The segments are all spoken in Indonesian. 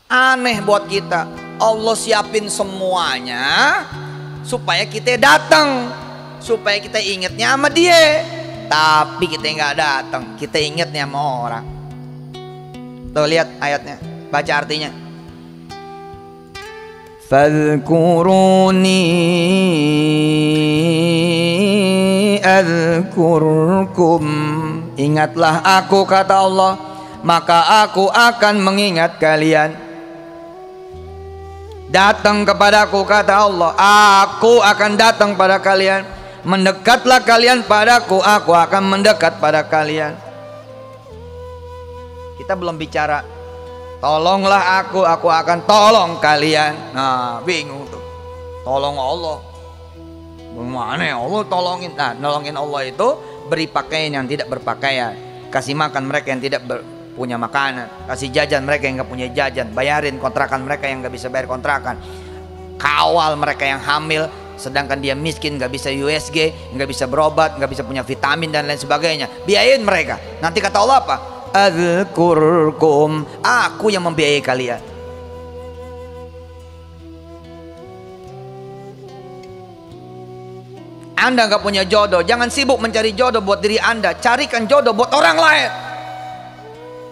Aneh buat kita, Allah siapin semuanya supaya kita datang, supaya kita ingatnya sama dia. Tapi kita nggak datang, kita ingatnya sama orang. Tuh lihat ayatnya, baca artinya. Fadhkuruni adzkurkum. Ingatlah aku, kata Allah, maka aku akan mengingat kalian. Datang kepadaku, kata Allah, aku akan datang pada kalian. Mendekatlah kalian padaku, aku akan mendekat pada kalian. Kita belum bicara tolonglah aku akan tolong kalian. Nah, bingung tuh. Tolong Allah. Bagaimana ya Allah tolongin? Nah, nolongin Allah itu beri pakaian yang tidak berpakaian, kasih makan mereka yang tidak punya makanan, kasih jajan mereka yang nggak punya jajan, bayarin kontrakan mereka yang nggak bisa bayar kontrakan, kawal mereka yang hamil, sedangkan dia miskin, nggak bisa USG, nggak bisa berobat, nggak bisa punya vitamin dan lain sebagainya, biayain mereka. Nanti kata Allah apa? Adzkurkum, aku yang membiayai kalian. Anda nggak punya jodoh, jangan sibuk mencari jodoh buat diri Anda, carikan jodoh buat orang lain.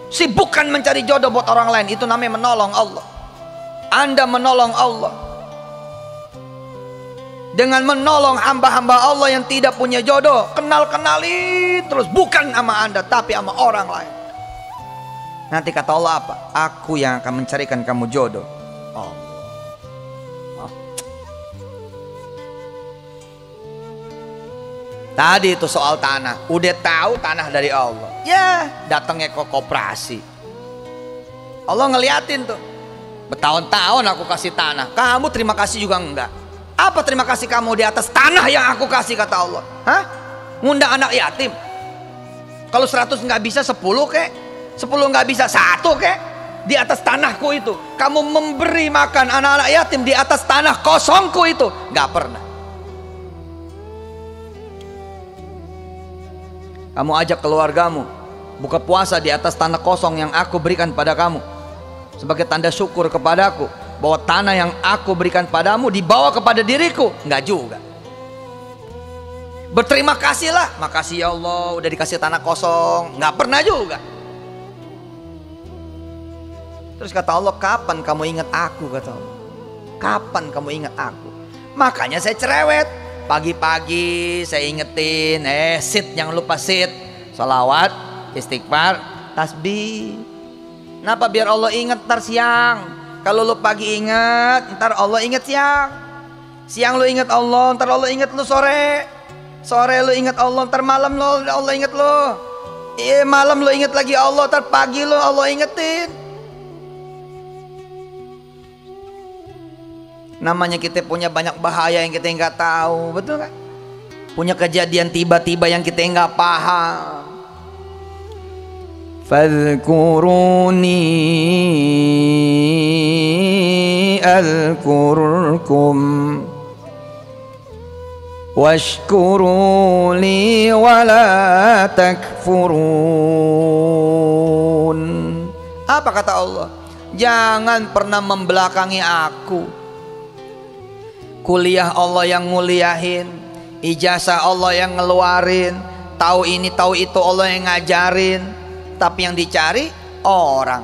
Sibukkan mencari jodoh buat orang lain, itu namanya menolong Allah. Anda menolong Allah dengan menolong hamba-hamba Allah yang tidak punya jodoh. Kenal-kenali terus, bukan sama Anda tapi sama orang lain. Nanti kata Allah apa? Aku yang akan mencarikan kamu jodoh. Tadi itu soal tanah, udah tahu tanah dari Allah, ya datangnya ke koperasi. Allah ngeliatin tuh, bertahun-tahun aku kasih tanah, kamu terima kasih juga enggak. Apa terima kasih kamu di atas tanah yang aku kasih, kata Allah? Hah? Ngundang anak yatim? Kalau 100 nggak bisa 10 kek, 10 nggak bisa 1 kek, di atas tanahku itu. Kamu memberi makan anak-anak yatim di atas tanah kosongku itu, nggak pernah. Kamu ajak keluargamu buka puasa di atas tanah kosong yang aku berikan pada kamu, sebagai tanda syukur kepadaku bahwa tanah yang aku berikan padamu dibawa kepada diriku, enggak juga. Berterima kasihlah, makasih ya Allah udah dikasih tanah kosong, enggak pernah juga. Terus kata Allah, kapan kamu ingat aku, kata Allah, kapan kamu ingat aku? Makanya saya cerewet. Pagi-pagi saya ingetin, sit, jangan lupa sit, salawat, istighfar, tasbih. Kenapa? Biar Allah ingat ntar siang. Kalau lu pagi ingat, ntar Allah ingat siang. Siang lu ingat Allah, ntar Allah ingat lu sore. Sore lu ingat Allah, ntar malam lu Allah ingat lu. Malam lu ingat lagi Allah, ntar pagi lu Allah ingetin. Namanya kita punya banyak bahaya yang kita nggak tahu, betul kan? Punya kejadian tiba-tiba yang kita nggak paham. Fadhkuruni adzkurkum washkuruli wala takfurun. Apa kata Allah? Jangan pernah membelakangi aku. Kuliah Allah yang nguliahin, ijazah Allah yang ngeluarin, tahu ini tahu itu Allah yang ngajarin. Tapi yang dicari orang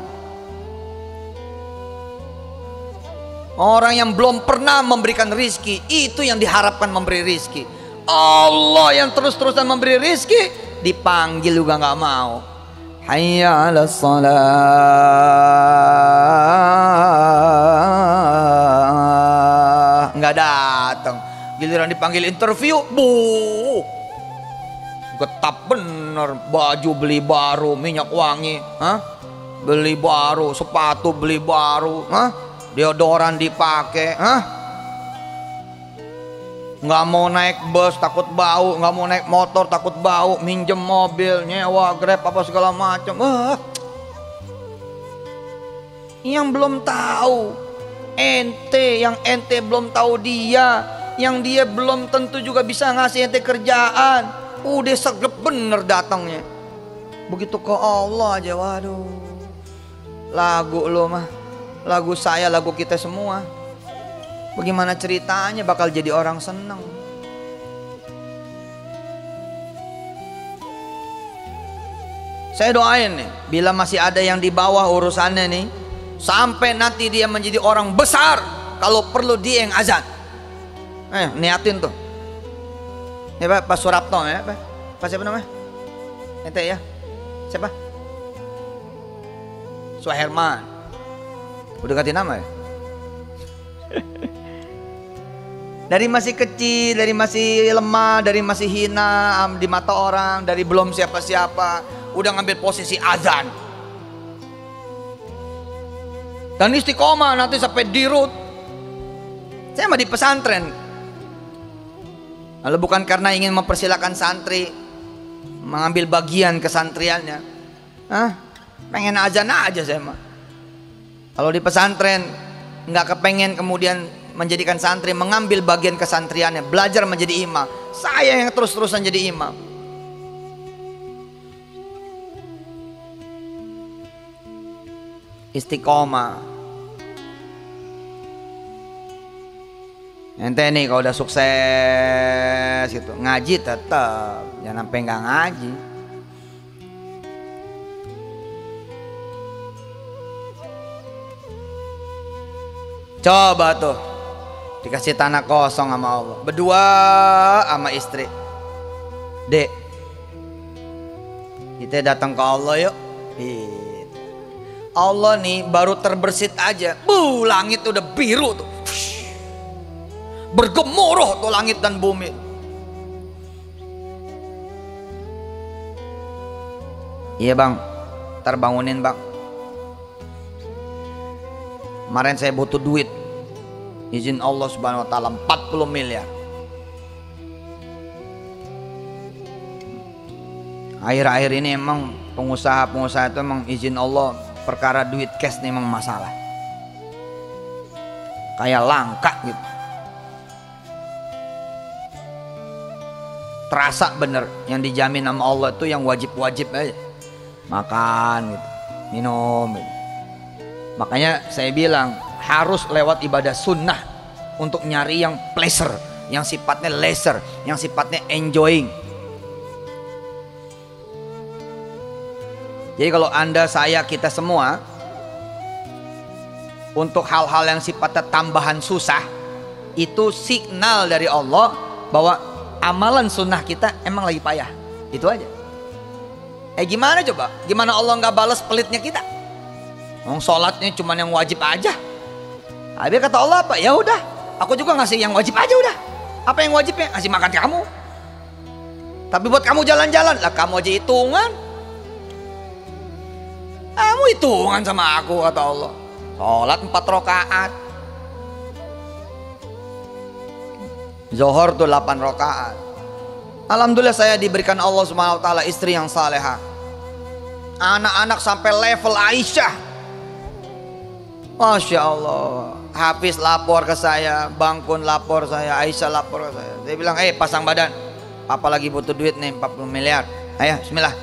yang belum pernah memberikan rizki, itu yang diharapkan memberi rizki. Allah yang terus-terusan memberi rizki, dipanggil juga nggak mau. Hayya 'alas shalah, nggak datang. Giliran dipanggil interview, getap bener, baju beli baru, minyak wangi, beli baru, sepatu beli baru, deodoran dipakai, nggak mau naik bus takut bau, nggak mau naik motor takut bau, minjem mobil, nyewa Grab apa segala macam. Yang belum tahu ente, yang ente belum tahu dia, yang dia belum tentu juga bisa ngasih ente kerjaan, udah segep bener datangnya. Begitu ke Allah aja, waduh, lagu lo mah lagu saya, lagu kita semua. Bagaimana ceritanya bakal jadi orang seneng. Saya doain nih, bila masih ada yang di bawah urusannya nih, sampai nanti dia menjadi orang besar, kalau perlu dia yang azan. Niatin tuh. Ya Pak Surapto ya Pak. Pak siapa namanya? Ente ya? Siapa? Suherman. Udah ganti nama ya? Dari masih kecil, dari masih lemah, dari masih hina di mata orang, dari belum siapa-siapa, udah ngambil posisi azan. Dan istiqomah nanti sampai dirut. Saya mah di pesantren. Lalu bukan karena ingin mempersilahkan santri mengambil bagian kesantriannya. Pengen azan aja saya mah. Kalau di pesantren nggak kepengen kemudian menjadikan santri mengambil bagian kesantriannya, belajar menjadi imam. Saya yang terus-terusan jadi imam. Istiqomah. Ente nih kalau udah sukses gitu, ngaji tetap, jangan sampai nggak ngaji. Coba tuh dikasih tanah kosong sama Allah, berdua sama istri. Dek, kita datang ke Allah yuk. Allah nih baru terbersit aja, langit udah biru tuh, bergemuruh tuh langit dan bumi. Iya bang, ntar bangunin bang. Kemarin saya butuh duit, izin Allah subhanahu wa ta'ala 40 miliar. Akhir-akhir ini emang pengusaha-pengusaha itu emang izin Allah perkara duit cash nih emang masalah. Kayak langka gitu. Terasa bener yang dijamin sama Allah itu yang wajib-wajib aja. Makan gitu, minum gitu. Makanya saya bilang harus lewat ibadah sunnah untuk nyari yang pleasure, yang sifatnya leisure, yang sifatnya enjoying. Jadi kalau Anda, saya, kita semua untuk hal-hal yang sifatnya tambahan susah, itu signal dari Allah bahwa amalan sunnah kita emang lagi payah. Itu aja. Gimana coba? Gimana Allah nggak balas pelitnya kita? Sholatnya cuma yang wajib aja. Habis kata Allah apa? Ya udah, aku juga ngasih yang wajib aja udah. Apa yang wajibnya? Ngasih makan kamu. Tapi buat kamu jalan-jalan lah, kamu aja hitungan. Kamu hitungan sama aku kata Allah. Sholat 4 rakaat. Zuhur tuh 8 rakaat. Alhamdulillah saya diberikan Allah Subhanahu wa taala istri yang salehah. Anak-anak sampai level Aisyah. Masya Allah. Hafiz lapor ke saya, Bangkun lapor saya, Aisyah lapor ke saya. Dia bilang, pasang badan, papa lagi butuh duit nih 40 miliar. Ayo bismillah.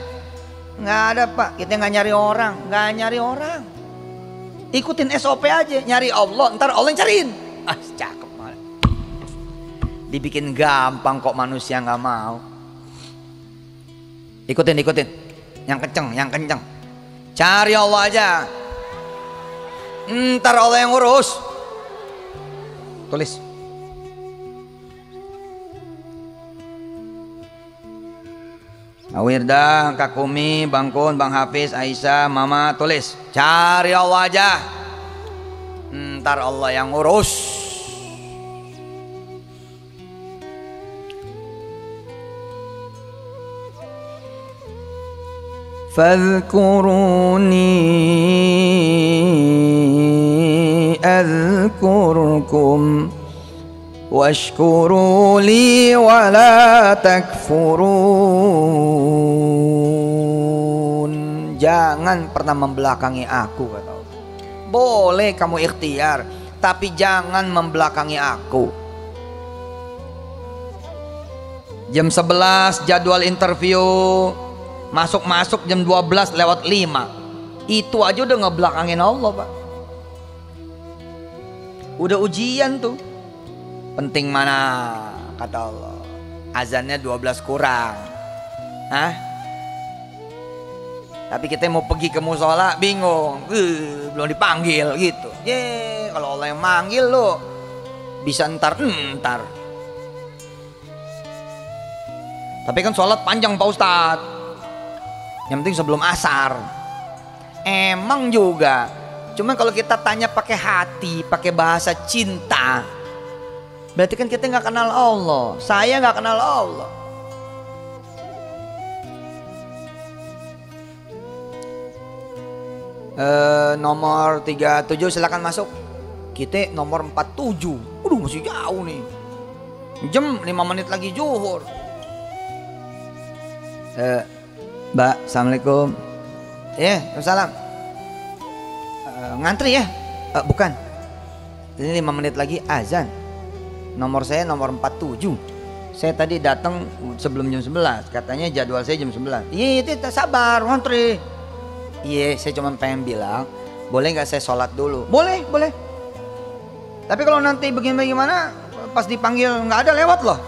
Nggak ada pak, kita nggak nyari orang. Nggak nyari orang, ikutin SOP aja. Nyari Allah, ntar Allah yang cariin. Cakep malah. Dibikin gampang kok, manusia nggak mau. Ikutin yang kenceng. Cari Allah aja, ntar Allah yang urus. Tulis. Awirda, Kak Kumi, Bang Kun, Bang Hafiz, Aisyah, Mama, tulis. Cari Allah aja, ntar Allah yang urus. Fadhkuruni adhkurkum washkuru li wa la takfurun. Jangan pernah membelakangi aku kata Allah. Boleh kamu ikhtiar, tapi jangan membelakangi aku. Jam 11 jadwal interview, masuk jam 12 lewat 5. Itu aja udah ngebelakangin Allah pak. Udah ujian tuh. Penting mana kata Allah. Azannya 12 kurang. Hah? Tapi kita mau pergi ke musola bingung. Belum dipanggil gitu. Kalau Allah yang manggil lo bisa entar. Tapi kan sholat panjang Pak Ustadz. Yang penting sebelum asar. Emang juga. Cuman kalau kita tanya pakai hati, pakai bahasa cinta, berarti kan kita nggak kenal Allah. Saya nggak kenal Allah. Nomor 37 silakan masuk. Kita nomor 47. Masih jauh nih. Jam 5 menit lagi zuhur. Mbak, assalamualaikum. Waalaikumsalam. Ngantri ya? Bukan. Ini 5 menit lagi azan. Nomor saya nomor 47. Saya tadi datang sebelum jam 11. Katanya jadwal saya jam 11. Iya, itu sabar, ngantri. Iya, saya cuma pengen bilang, boleh nggak saya sholat dulu? Boleh, boleh. Tapi kalau nanti bagaimana, pas dipanggil nggak ada lewat loh.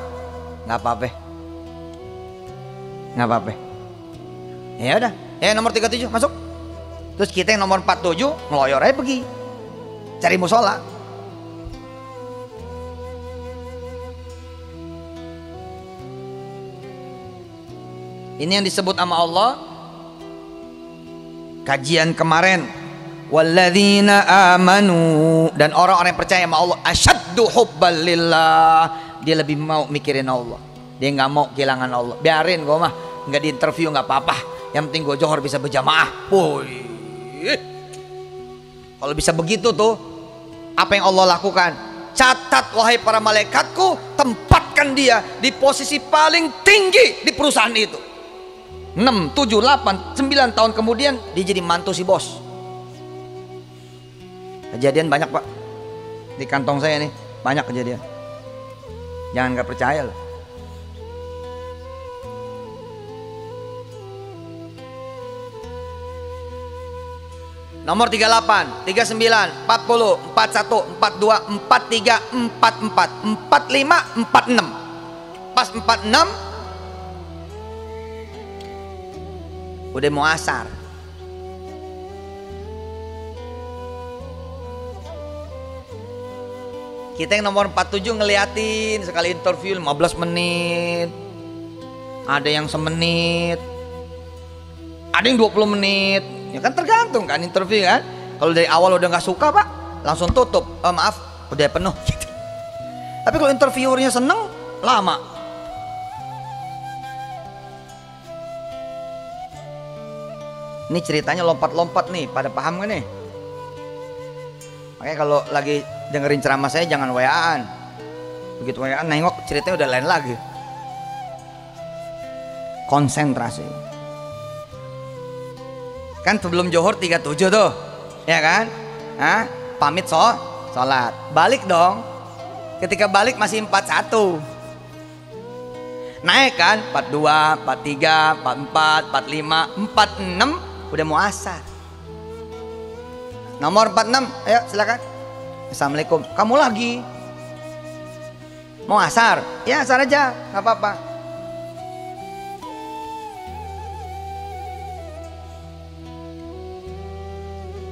Nggak apa-apa. Nggak apa-apa. Ya udah, nomor 37 masuk. Terus kita yang nomor 47 ngeloyor aja pergi cari musola. Ini yang disebut sama Allah kajian kemarin. Walladzina amanu, dan orang-orang yang percaya sama Allah asyaddu hubban lillah. Dia lebih mau mikirin Allah. Dia nggak mau kehilangan Allah. Biarin gue mah nggak diinterview nggak apa-apa. Yang penting gue johor bisa berjamaah. Woi. Kalau bisa begitu tuh, apa yang Allah lakukan? Catat wahai para malaikatku, tempatkan dia di posisi paling tinggi di perusahaan itu. 6, 7, 8, 9 tahun kemudian dia jadi mantu si bos. Kejadian banyak Pak. Di kantong saya nih banyak kejadian. Jangan gak percaya loh. Nomor 38, 39, 40, 41, 42, 43, 44, 45, 46. Pas 46 udah mau asar. Kita yang nomor 47 ngeliatin sekali interview 15 menit. Ada yang semenit. Ada yang 20 menit. Ya kan tergantung kan interview kan. Kalau dari awal udah nggak suka Pak, langsung tutup. Maaf, udah penuh gitu. Tapi kalau interviewernya seneng, lama. Ini ceritanya lompat-lompat nih, pada paham gak nih? Makanya kalau lagi dengerin ceramah saya jangan WA-an. Begitu WA-an nengok ceritanya udah lain lagi. Konsentrasi. Kan sebelum Johor 37 tuh, ya kan? Pamit sholat, balik dong. Ketika balik masih 41. Naik kan 42, 43, 44, 45, 46 udah mau asar. Nomor 46, ayo silakan. Assalamualaikum. Kamu lagi? Mau asar? Ya asar aja, nggak apa-apa.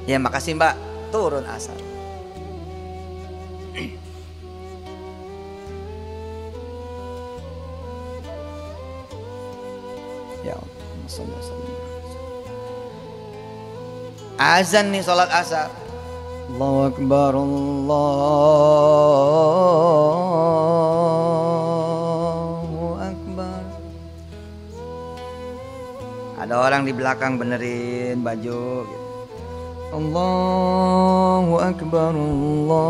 Ya makasih Mbak, turun asar. Ya Allah. Azan nih sholat asar. Allahu Akbar, Allahu Akbar. Ada orang di belakang benerin baju gitu. Allahu Akbar, Allahu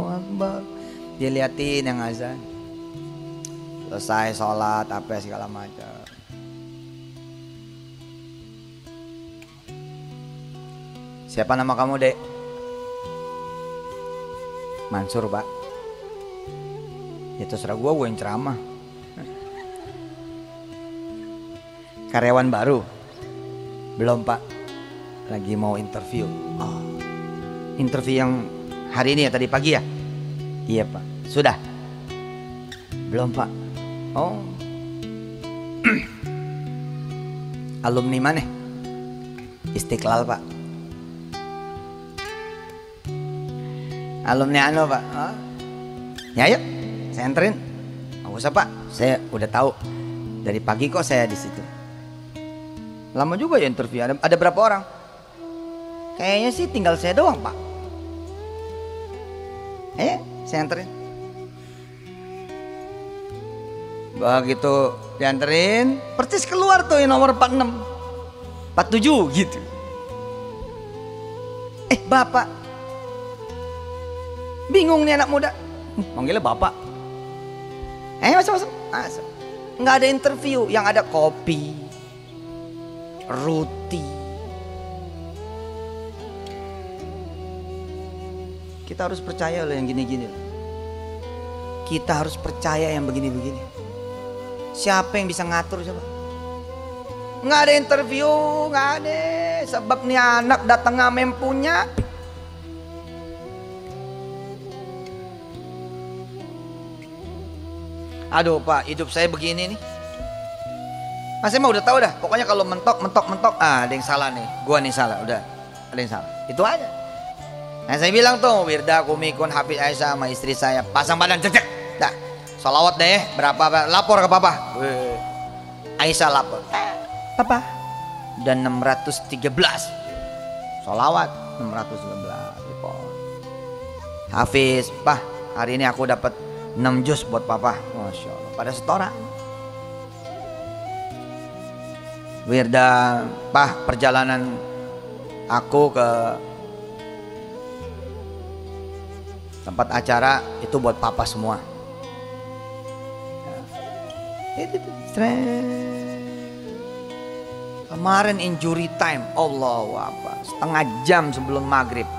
Akbar. Dia liatin yang azan. Selesai sholat apa segala macam. Siapa nama kamu Dek? Mansur Pak. Ya terserah gue yang ceramah. Karyawan baru? Belum Pak. lagi mau interview. Oh, interview yang hari ini ya, tadi pagi ya? Iya Pak. Sudah? Belum Pak. Oh. Alumni mana? Istiqlal Pak. Alumni anu Pak. Oh. Ya yuk, saya anterin. Nggak usah Pak, saya udah tahu. Dari pagi kok saya di situ. Lama juga ya interview. Ada berapa orang? Kayaknya sih tinggal saya doang Pak. Saya anterin. Begitu dianterin, persis keluar tuh yang nomor 46, 47 gitu. Bapak. Bingung nih anak muda. Manggilnya Bapak. Masuk. Nggak ada interview, yang ada kopi, roti. Kita harus percaya loh yang gini-gini. Kita harus percaya yang begini-begini. Siapa yang bisa ngatur coba? Nggak ada interview, nggak ada. Sebab nih anak datang ngamen punya. Aduh Pak, hidup saya begini nih. Mas mah udah tahu dah. Pokoknya kalau mentok, ada yang salah nih. Gua nih salah, udah. Ada yang salah. Itu aja. Nah saya bilang tuh, Wirda, Kumikun, Hafiz Aisyah sama istri saya pasang badan cecek. Dah, sholawat deh. Berapa? Lapor ke Papa. Aisyah lapor. Papa. Dan 613. Sholawat 613. Hafiz, Pak, hari ini aku dapat 6 juz buat Papa. Masya Allah, pada setoran. Wirda, Pak, perjalanan aku ke tempat acara itu buat Papa semua. Kemarin injury time, Allahu Akbar, setengah jam sebelum maghrib.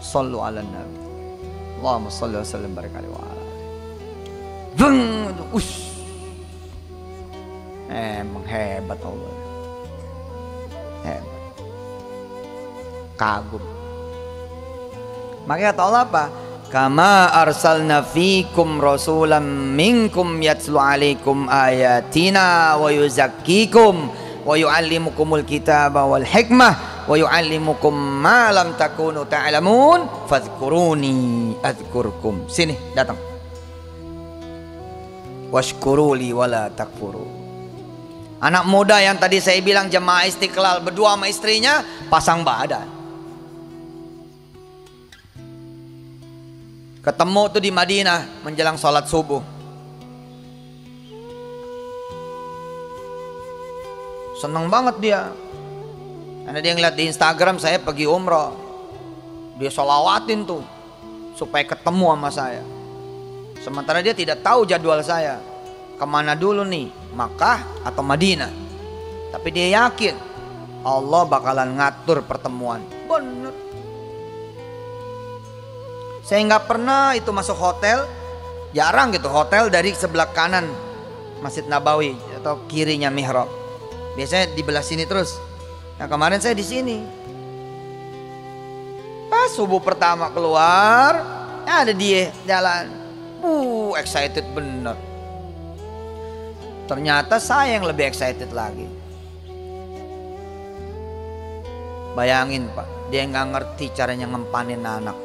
Sallu ala nabi. Allahumma salli wa sallim barik alaihi wa ala. Emang hebat Allah. Hebat. Kagum. Makanya kata Allah apa? Kama arsalna fikum rasulam minkum yatslu alaikum ayatina wa yuzakkikum wa yuallimukumul kitaba wal hikmah wa yuallimukum ma lam takunu ta'lamun fadhkuruni adzkurkum. Sini, datang. Washkuruli wala takfuru. Anak muda yang tadi saya bilang jemaah Istiqlal berdua sama istrinya pasang badan. Ketemu tuh di Madinah menjelang sholat subuh. Seneng banget dia. Karena dia ngeliat di Instagram saya pergi umroh. Dia sholawatin tuh supaya ketemu sama saya. Sementara dia tidak tahu jadwal saya. Kemana dulu nih? Makkah atau Madinah? Tapi dia yakin Allah bakalan ngatur pertemuan. Bener. Saya nggak pernah itu masuk hotel. Jarang gitu hotel dari sebelah kanan Masjid Nabawi atau kirinya mihrab. Biasanya di belah sini terus. Nah kemarin saya di sini. Pas subuh pertama keluar, ada dia jalan. Excited bener. Ternyata saya yang lebih excited lagi. Bayangin Pak, dia nggak ngerti caranya ngempanin anak,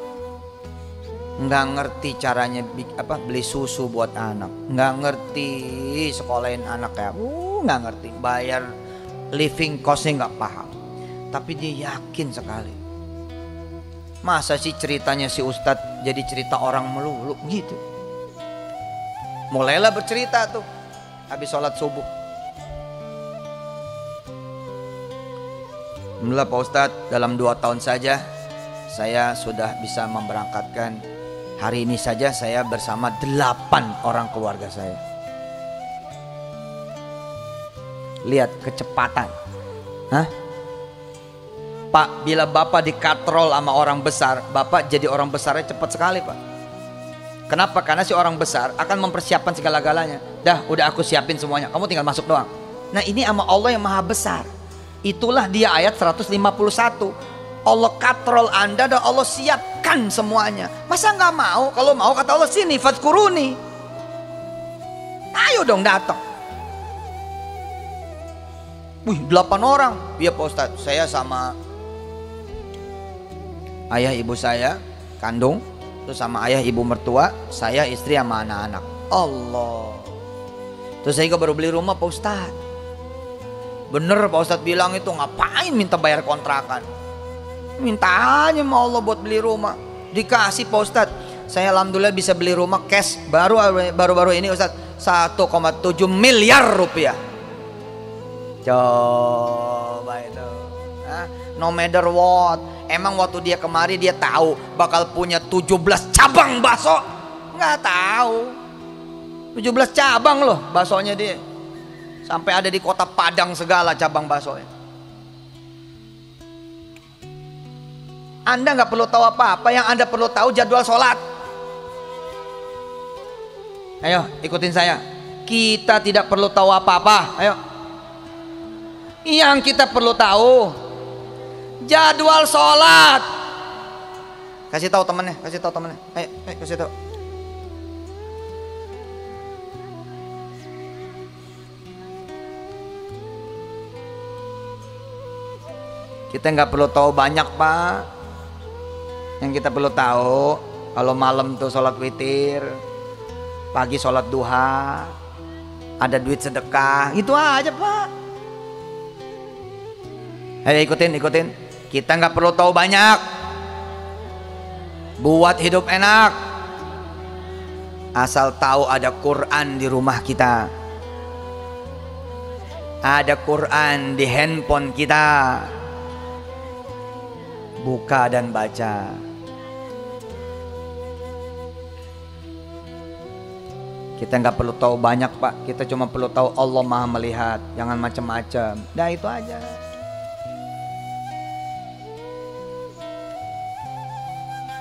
nggak ngerti caranya beli susu buat anak, nggak ngerti sekolahin anak ya, nggak ngerti bayar living costnya nggak paham. Tapi dia yakin sekali. Masa sih ceritanya si Ustadz jadi cerita orang melulu gitu. Mulailah bercerita tuh habis sholat subuh. Alhamdulillah Pak Ustadz, dalam 2 tahun saja saya sudah bisa memberangkatkan. Hari ini saja saya bersama 8 orang keluarga saya. Lihat kecepatan. Pak, bila Bapak dikatrol sama orang besar, Bapak jadi orang besarnya cepat sekali Pak. Kenapa? Karena si orang besar akan mempersiapkan segala-galanya. Dah, udah aku siapin semuanya, kamu tinggal masuk doang. Nah ini sama Allah yang maha besar. Itulah dia ayat 151. Allah katrol Anda dan Allah siapkan semuanya. Masa nggak mau? Kalau mau kata Allah sini fadkuruni. Ayo dong datang. Wih 8 orang. Iya Pak Ustadz, saya sama ayah ibu saya kandung, terus sama ayah ibu mertua, saya istri sama anak-anak. Allah. Terus saya juga baru beli rumah Pak Ustadz. Bener Pak Ustadz bilang itu, ngapain minta bayar kontrakan? Minta aja sama Allah buat beli rumah. Dikasih Pak Ustadz. Saya alhamdulillah bisa beli rumah cash baru-baru ini Ustadz, 1,7 miliar rupiah. Coba itu. No matter what. Emang waktu dia kemari dia tahu bakal punya 17 cabang bakso? Nggak tahu. 17 cabang loh baksonya dia. Sampai ada di kota Padang segala cabang baksonya. Anda nggak perlu tahu apa-apa. Yang Anda perlu tahu jadwal sholat. Ayo ikutin saya. Kita tidak perlu tahu apa-apa. Ayo. Yang kita perlu tahu jadwal sholat. Kasih tahu temannya. Ayo kasih tahu. Kita nggak perlu tahu banyak Pak. Yang kita perlu tahu, kalau malam tuh sholat witir, pagi sholat duha, ada duit sedekah, itu aja Pak. Ayo ikutin. Kita nggak perlu tahu banyak. Buat hidup enak, asal tahu ada Quran di rumah kita, ada Quran di handphone kita. Buka dan baca. Kita nggak perlu tahu banyak Pak. Kita cuma perlu tahu Allah Maha melihat. Jangan macam-macam. Nah itu aja.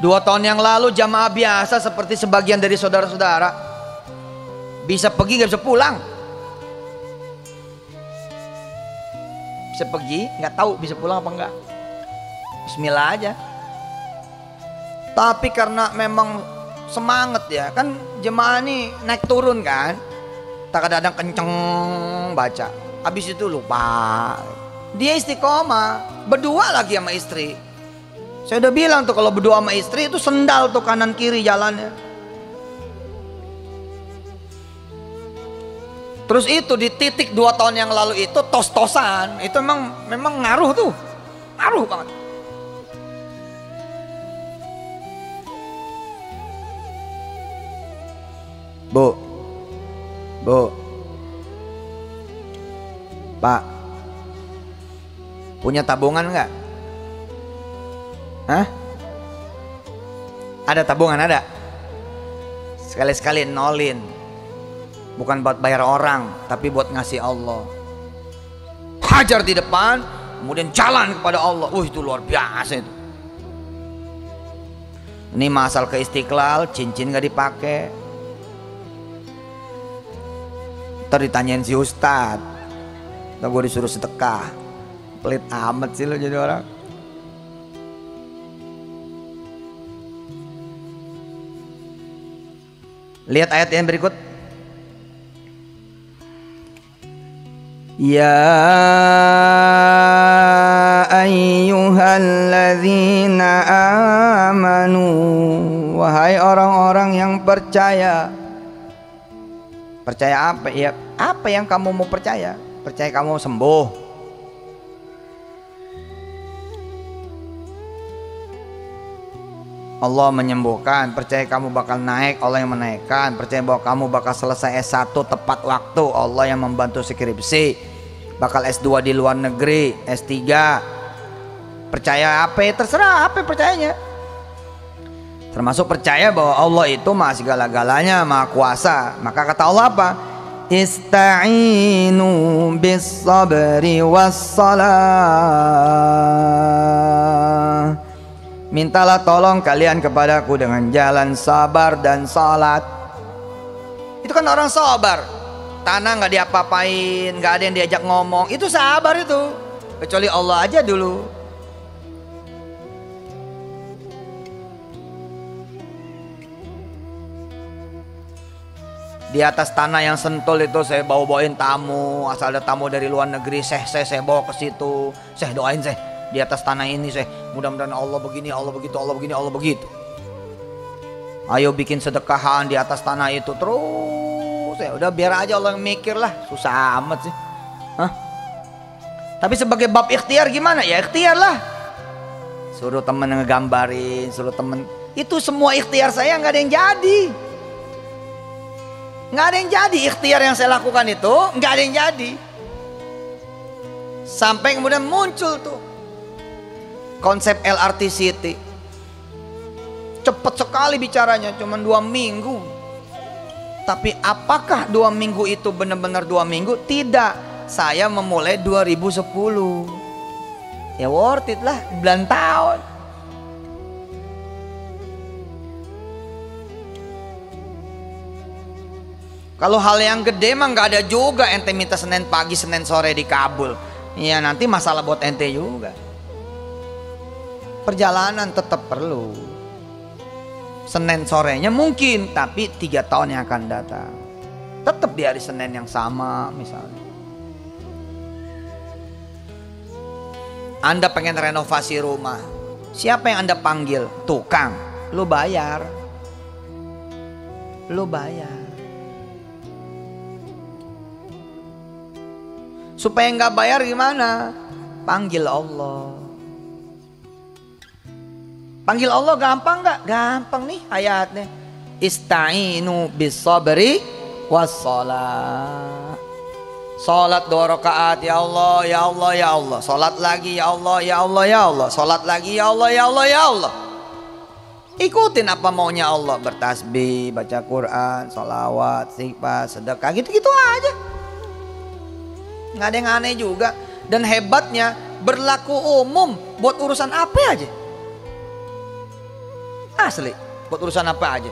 Dua tahun yang lalu jamaah biasa seperti sebagian dari saudara-saudara bisa pergi nggak bisa pulang. Bisa pergi nggak tahu bisa pulang apa enggak. Bismillah aja. Tapi karena memang semangat ya, kan jemaah ini naik turun kan, kadang-kadang kenceng baca, habis itu lupa. Dia istiqomah, berdua lagi sama istri. Saya udah bilang tuh kalau berdua sama istri itu sendal tuh kanan kiri jalannya. Terus itu di titik 2 tahun yang lalu itu tos-tosan, itu memang ngaruh tuh, ngaruh banget. Bu, Pak, punya tabungan nggak? Hah? Ada tabungan ada? Sekali-sekali nolin, bukan buat bayar orang, tapi buat ngasih Allah. Hajar di depan, kemudian jalan kepada Allah. Itu luar biasa itu. Ini masal ke Istiqlal, cincin nggak dipakai. Ntar ditanyain si Ustadz, ntar gue disuruh sedekah. Pelit amat sih lo jadi orang. Lihat ayat yang berikut. Ya ayyuhalladzina amanu, wahai orang-orang yang percaya. Percaya apa? Ya, apa yang kamu mau percaya? Percaya kamu sembuh? Allah menyembuhkan. Percaya kamu bakal naik? Allah yang menaikkan. Percaya bahwa kamu bakal selesai S1 tepat waktu? Allah yang membantu skripsi. Bakal S2 di luar negeri, S3. Percaya apa? Terserah apa percayanya. Termasuk percaya bahwa Allah itu maha segala-galanya, maha kuasa. Maka kata Allah apa? Ista'inu bis sabri was salah. Mintalah tolong kalian kepadaku dengan jalan sabar dan salat. Itu kan orang sabar. Tanah nggak diapa-apain, nggak ada yang diajak ngomong, itu sabar itu. kecuali Allah aja dulu. Di atas tanah yang Sentul itu saya bawa-bawain tamu, asal ada tamu dari luar negeri, saya bawa ke situ, saya doain di atas tanah ini, mudah-mudahan Allah begini, Allah begitu, Allah begini, Allah begitu. Ayo bikin sedekahan di atas tanah itu terus, ya udah biar aja Allah yang mikir lah, susah amat sih. Hah? Tapi sebagai bab ikhtiar gimana? Ya ikhtiar lah. Suruh temen ngegambarin, suruh temen, itu semua ikhtiar saya nggak ada yang jadi. Nggak ada yang jadi, ikhtiar yang saya lakukan itu nggak ada yang jadi. Sampai kemudian muncul tuh konsep LRT City. Cepet sekali bicaranya, cuma 2 minggu. Tapi apakah 2 minggu itu benar-benar 2 minggu? Tidak. Saya memulai 2010. Ya worth it lah, 9 tahun. Kalau hal yang gede mah nggak ada juga ente minta Senin pagi Senin sore di Kabul. Ya nanti masalah buat ente juga. Perjalanan tetap perlu. Senin sorenya mungkin, tapi 3 tahun yang akan datang tetap di hari Senin yang sama misalnya. Anda pengen renovasi rumah, siapa yang Anda panggil? Tukang. Lu bayar. Lu bayar. Supaya nggak bayar gimana? Panggil Allah. Panggil Allah gampang nggak? Gampang nih ayatnya. Ista'inu bis sabri was shalah. Salat 2 rakaat, ya Allah, ya Allah, ya Allah. Salat lagi, ya Allah, ya Allah, ya Allah. Salat lagi, ya Allah, ya Allah, ya Allah. Ikutin apa maunya Allah. Bertasbih, baca Quran, sholawat, istighfar, sedekah, gitu-gitu aja. Nggak ada yang aneh juga. Dan hebatnya berlaku umum buat urusan apa aja. Asli, buat urusan apa aja.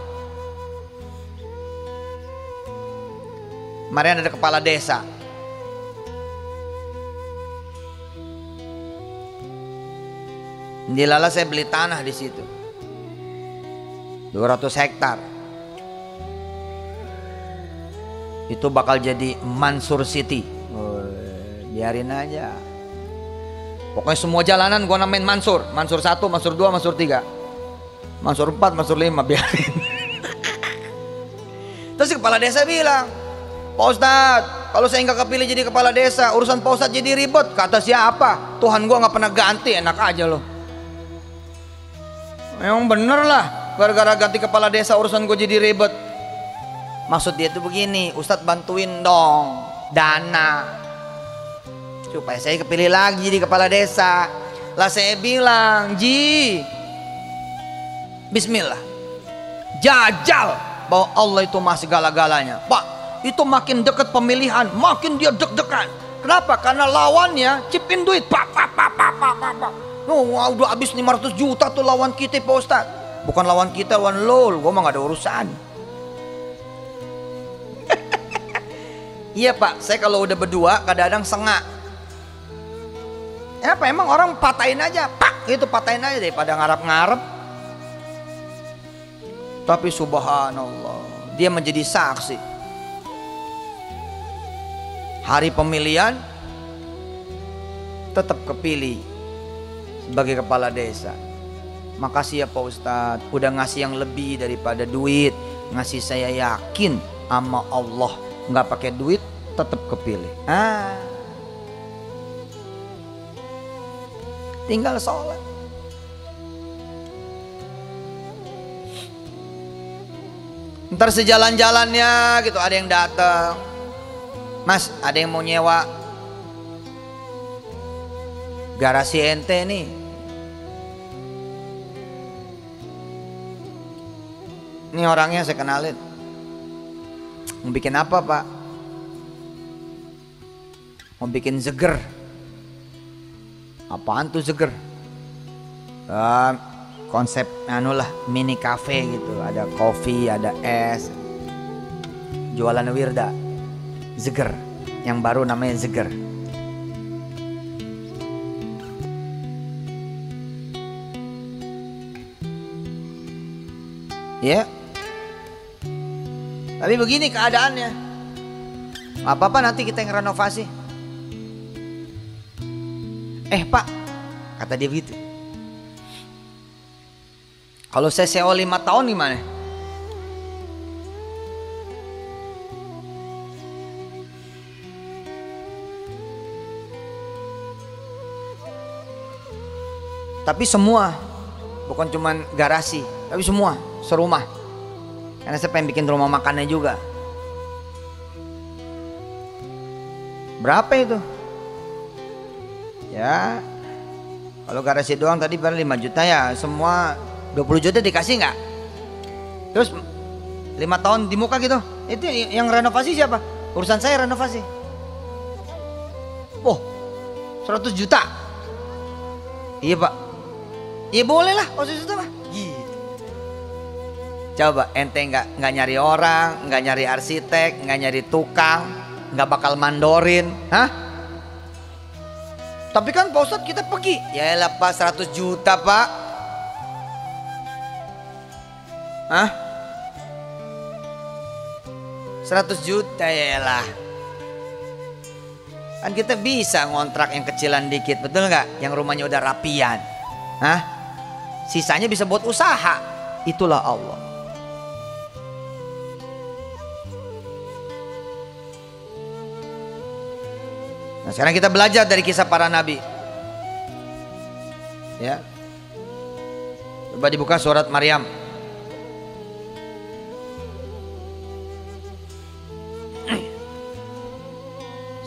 Kemarin ada kepala desa. Dilala saya beli tanah di situ. 200 hektar. Itu bakal jadi Mansur City. Biarin aja. Pokoknya semua jalanan gua namain Mansur. Mansur 1, Mansur 2, Mansur 3, Mansur 4, Mansur 5, biarin. Terus kepala desa bilang, Pak Ustadz, kalau saya nggak kepilih jadi kepala desa, urusan Pak Ustadz jadi ribet. Kata siapa? Tuhan gua nggak pernah ganti, enak aja loh. Memang bener lah, gara-gara ganti kepala desa urusan gue jadi ribet. Maksud dia tuh begini, Ustadz bantuin dong dana supaya saya kepilih lagi jadi kepala desa. Lah saya bilang, Ji, bismillah, jajal bahwa Allah itu masih segala-galanya. Pak, itu makin dekat pemilihan, makin dia deg-degan. Kenapa? Karena lawannya cipin duit, pak. Udah habis 500 juta tuh lawan kita, Pak Ustadz. Bukan lawan kita, lawan lo. Gue mah gak ada urusan. Iya Pak, saya kalau udah berdua kadang-kadang sengak. Apa emang orang patahin aja, pak, itu patahin aja daripada ngarep-ngarep. Tapi subhanallah, dia menjadi saksi. Hari pemilihan tetap kepilih sebagai kepala desa. Makasih ya Pak Ustadz, udah ngasih yang lebih daripada duit. Ngasih saya yakin sama Allah, nggak pakai duit tetap kepilih. Tinggal sholat. Ntar sejalan-jalannya gitu ada yang datang, Mas, ada yang mau nyewa garasi ente nih. Ini orangnya saya kenalin. Mau bikin apa Pak? Mau bikin zeger. Apaan tuh zeger? Konsep lah, mini cafe gitu. Ada kopi, ada es. Jualan wirda. Zeger. Yang baru namanya zeger. Ya. Tapi begini keadaannya. Apa-apa nanti kita yang renovasi. Pak, kata dia begitu. Kalau saya sewa 5 tahun gimana? Tapi semua, bukan cuma garasi, tapi semua serumah. Karena saya pengen bikin rumah makannya juga. Berapa itu? Ya, kalau garasi doang tadi baru 5 juta ya, semua 20 juta dikasih nggak? Terus 5 tahun di muka gitu. Itu yang renovasi siapa? Urusan saya renovasi. Oh, 100 juta. Iya Pak. Ya boleh lah, 100 juta mah. Gitu. Coba ente nggak nyari orang, nggak nyari arsitek, nggak nyari tukang, nggak bakal mandorin, hah? Tapi kan Pak Ustadz kita pergi. Ya elah Pak, 100 juta Pak. Hah? 100 juta ya elah. Kan kita bisa ngontrak yang kecilan dikit, betul nggak? Yang rumahnya udah rapian. Hah? Sisanya bisa buat usaha. Itulah Allah. Nah, sekarang kita belajar dari kisah para nabi. Ya. Coba dibuka surat Maryam.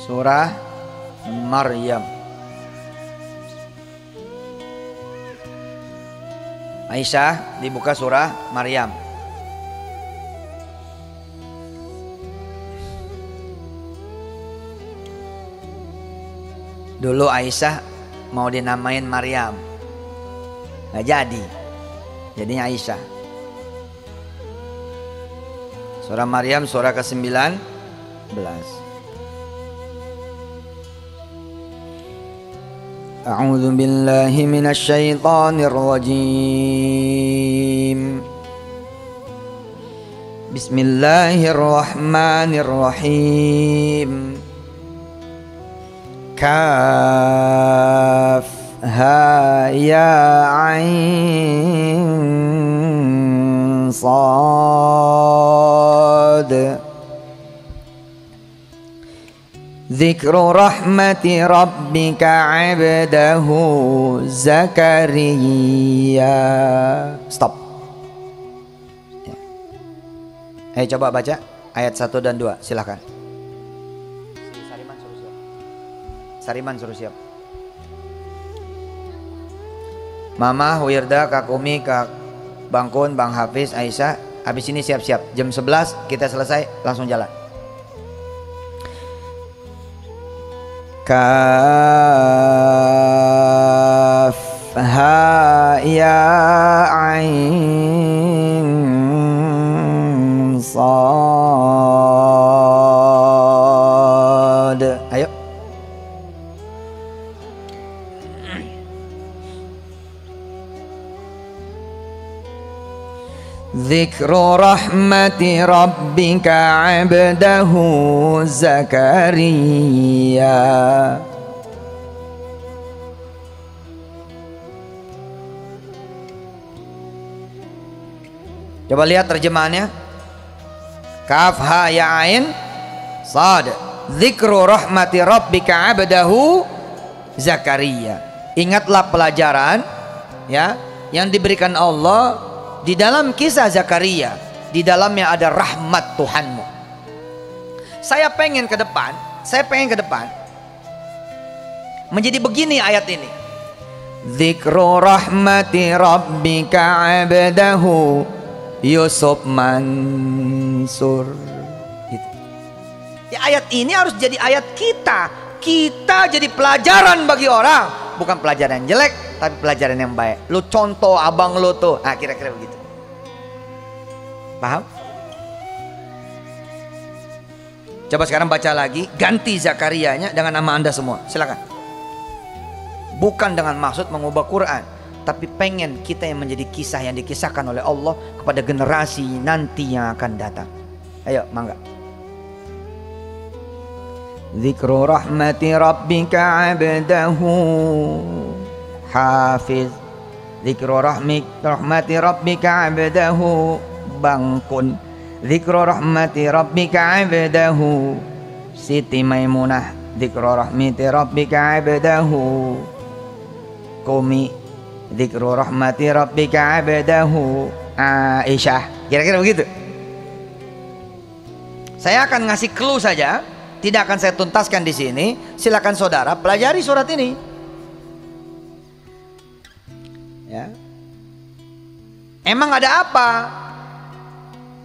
Surah Maryam. Aisyah, dibuka surah Maryam. Dulu Aisyah mau dinamain Maryam, nggak jadi, jadinya Aisyah. Surah Maryam surah ke-19. A'udzu billahi minasy syaithanir rajim. Bismillahirrahmanirrahim. Kaf ha ya ain sad. Dzikru rahmati rabbika 'abdahu Zakaria. Stop. Coba baca ayat 1 dan 2, silakan. Sariman suruh siap. Mama, Wirda, Kak Umi, Kak Bangkun, Bang Hafiz, Aisyah. Habis ini siap-siap. Jam 11 kita selesai, langsung jalan. Kaf ha ya ain sad. Ayo. Dzikru rahmati rabbika 'abdahu Zakaria. Coba lihat terjemahannya. Kaf ha ya ain sad. Dzikru rahmati rabbika 'abdahu Zakaria. Ingatlah pelajaran ya yang diberikan Allah di dalam kisah Zakaria, di dalamnya ada rahmat Tuhanmu. Saya pengen ke depan menjadi begini ayat ini. Dzikru rahmati rabbika 'abdahu Yusuf Mansur. Gitu. Ya, ayat ini harus jadi ayat kita. Kita jadi pelajaran bagi orang, bukan pelajaran yang jelek, tapi pelajaran yang baik. Lu contoh abang lu tuh, kira-kira begitu. Paham? Coba sekarang baca lagi, ganti Zakarianya dengan nama Anda semua. Silakan. Bukan dengan maksud mengubah Quran, tapi pengen kita yang menjadi kisah yang dikisahkan oleh Allah kepada generasi nanti yang akan datang. Ayo, mangga. Dzikru rahmati rabbika 'abdahu hafiz. Dzikru rahmati rabbika 'abdahu bangkun. Dzikru rahmati rabbika 'abdahu Siti Maimunah. Dzikru rahmati rabbika 'abdahu Qumi. Dzikru rahmati rabbika 'abdahu Aisyah. Kira-kira begitu. Saya akan ngasih clue saja, tidak akan saya tuntaskan di sini. Silakan saudara pelajari surat ini. Ya. Emang ada apa?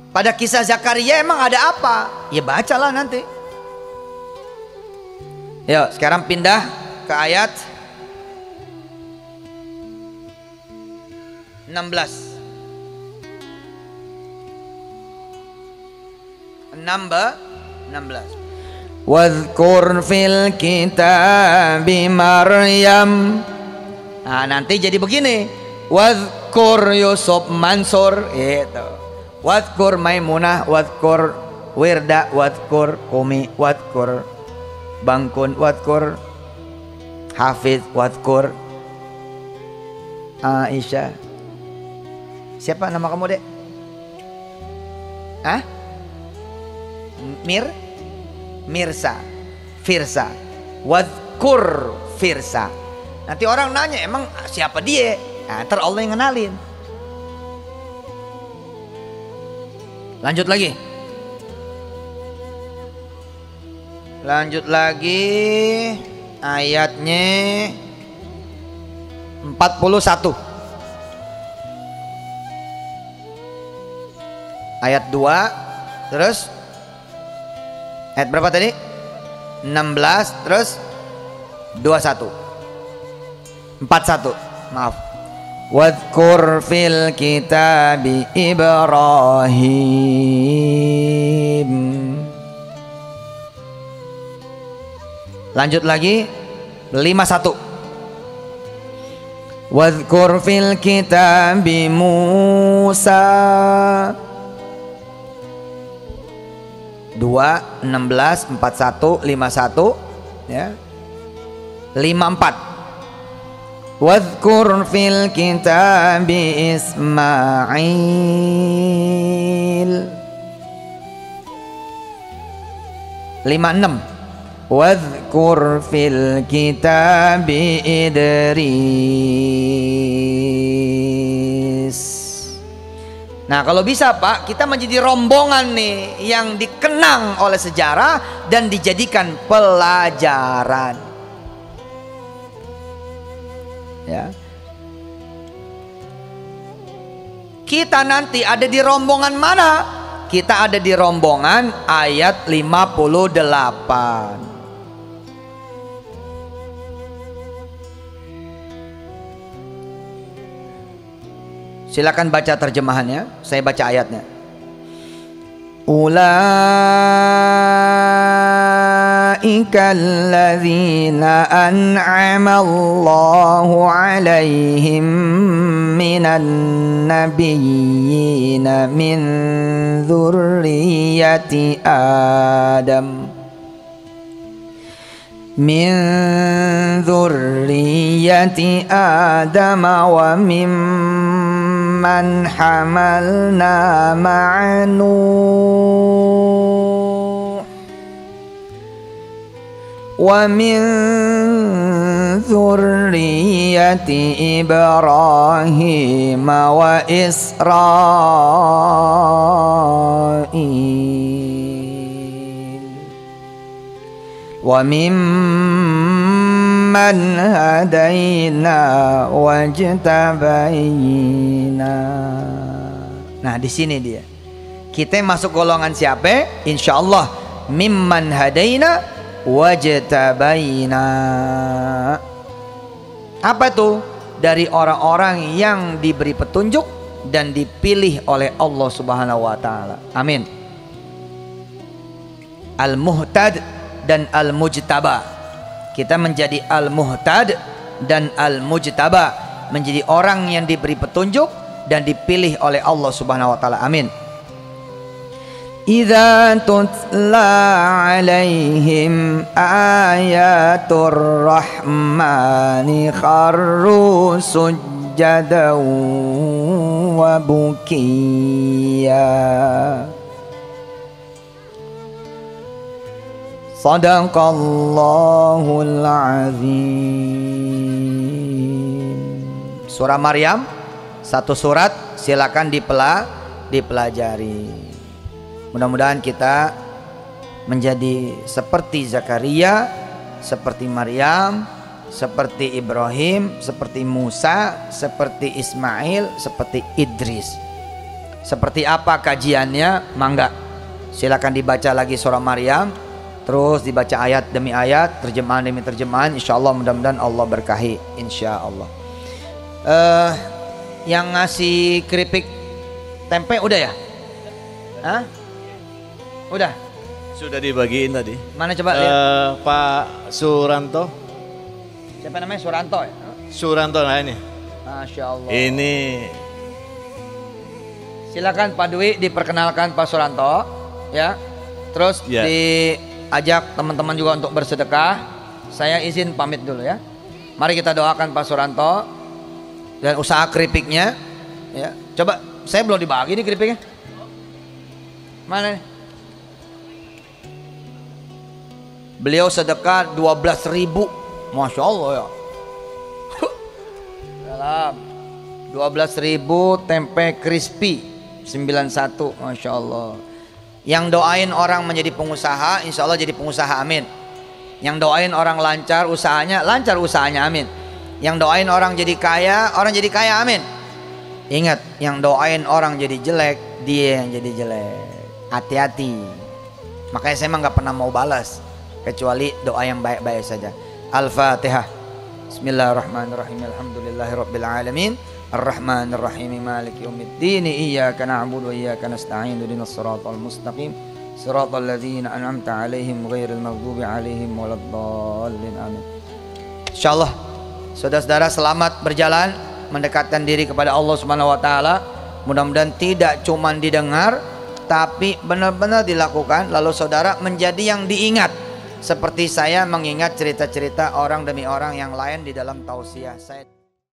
Pada kisah Zakaria emang ada apa? Ya bacalah nanti. Yuk, sekarang pindah ke ayat 16. 16. Wadhkur fil kitabi Maryam. Nah, nanti jadi begini. Wadhkur Yusuf Mansur itu. Wadhkur Maimunah, wadhkur Wirda, wadhkur Qumi, wadhkur Bangkun, wadhkur Hafiz, wadhkur Aisyah. Siapa nama kamu, Dek? Hah? Mirsa, Firsa, wadhkur Firsa. Nanti orang nanya emang siapa dia? Nah, ntar Allah yang ngenalin. Lanjut lagi ayatnya 41. Ayat 2 terus ayat berapa tadi? 16 terus 21. 41. Maaf. Wadhkur fil kitabi Ibrahim. Lanjut lagi 51. Wadhkur fil kitabi Musa. 2, 16, 41, 51 ya. 54. Wadhkur fil kitabi Ismail. 56. Wadhkur fil kitabi Idris. Nah, kalau bisa Pak, kita menjadi rombongan nih yang dikenang oleh sejarah dan dijadikan pelajaran. Ya. Kita nanti ada di rombongan mana? Kita ada di rombongan ayat 58. Silakan baca terjemahannya, saya baca ayatnya. Ulaika alladzina an'ama Allahu 'alaihim minan nabiyyina min dzurriyyati Adam. Min dzurriyyati Adam wa mimman hamalna ma'a Nuh wa min dzurriyyati Ibrahim wa Israil wa mimman hadaina wajtabaina. Nah, di sini dia. Kita masuk golongan siapa? Insyaallah mimman hadaina wajtabaina. Apa itu? Dari orang-orang yang diberi petunjuk dan dipilih oleh Allah Subhanahu wa taala. Amin. Al-muhtad dan al-mujtaba. Kita menjadi al-muhtad dan al-mujtaba. menjadi orang yang diberi petunjuk dan dipilih oleh Allah Subhanahu wa taala. Amin. Idza tutla alaihim ayatur rahmani kharru sujjadan wa bukiya. Sadaqallahul azim. Surah Maryam, satu surat, silakan dipelajari. Mudah-mudahan kita menjadi seperti Zakaria, seperti Maryam, seperti Ibrahim, seperti Musa, seperti Ismail, seperti Idris. Seperti apa kajiannya? Mangga, silakan dibaca lagi surah Maryam, terus dibaca ayat demi ayat, terjemahan demi terjemahan. Insya Allah mudah-mudahan Allah berkahi, insya Allah. Yang ngasih keripik tempe udah ya? Hah? Udah? Sudah dibagiin tadi. Mana coba lihat? Pak Suranto. Siapa namanya? Suranto ya? Suranto, nah ini. Masya Allah. Ini. Silakan Pak Dwi diperkenalkan Pak Suranto, ya. Terus Ya. diajak teman-teman juga untuk bersedekah. Saya izin pamit dulu ya. Mari kita doakan Pak Suranto dan usaha keripiknya. Ya. Coba, saya belum dibagi nih keripiknya. Mana nih? Beliau sedekah 12.000. Masya Allah ya. Dalam 12.000 tempe crispy 91. Masya Allah. Yang doain orang menjadi pengusaha, insya Allah jadi pengusaha, amin. Yang doain orang lancar usahanya amin. Yang doain orang jadi kaya amin. Ingat, yang doain orang jadi jelek, dia yang jadi jelek. Hati-hati. Makanya saya emang gak pernah mau balas kecuali doa yang baik-baik saja. Al-Fatihah. Bismillahirrahmanirrahim. Alhamdulillahirabbil alamin. Ar-Rahmanir-Rahim. Maliki yaumiddin. Iyyaka na'budu wa iyyaka nasta'in. Ihdinas siratal mustaqim. Siratal ladzina an'amta 'alaihim ghairil maghdubi 'alaihim waladdallin. Amin. Insyaallah saudara-saudara selamat berjalan mendekatkan diri kepada Allah Subhanahu wa taala. Mudah-mudahan tidak cuma didengar tapi benar-benar dilakukan, lalu saudara menjadi yang diingat. Seperti saya mengingat cerita-cerita orang demi orang yang lain di dalam tausiah saya.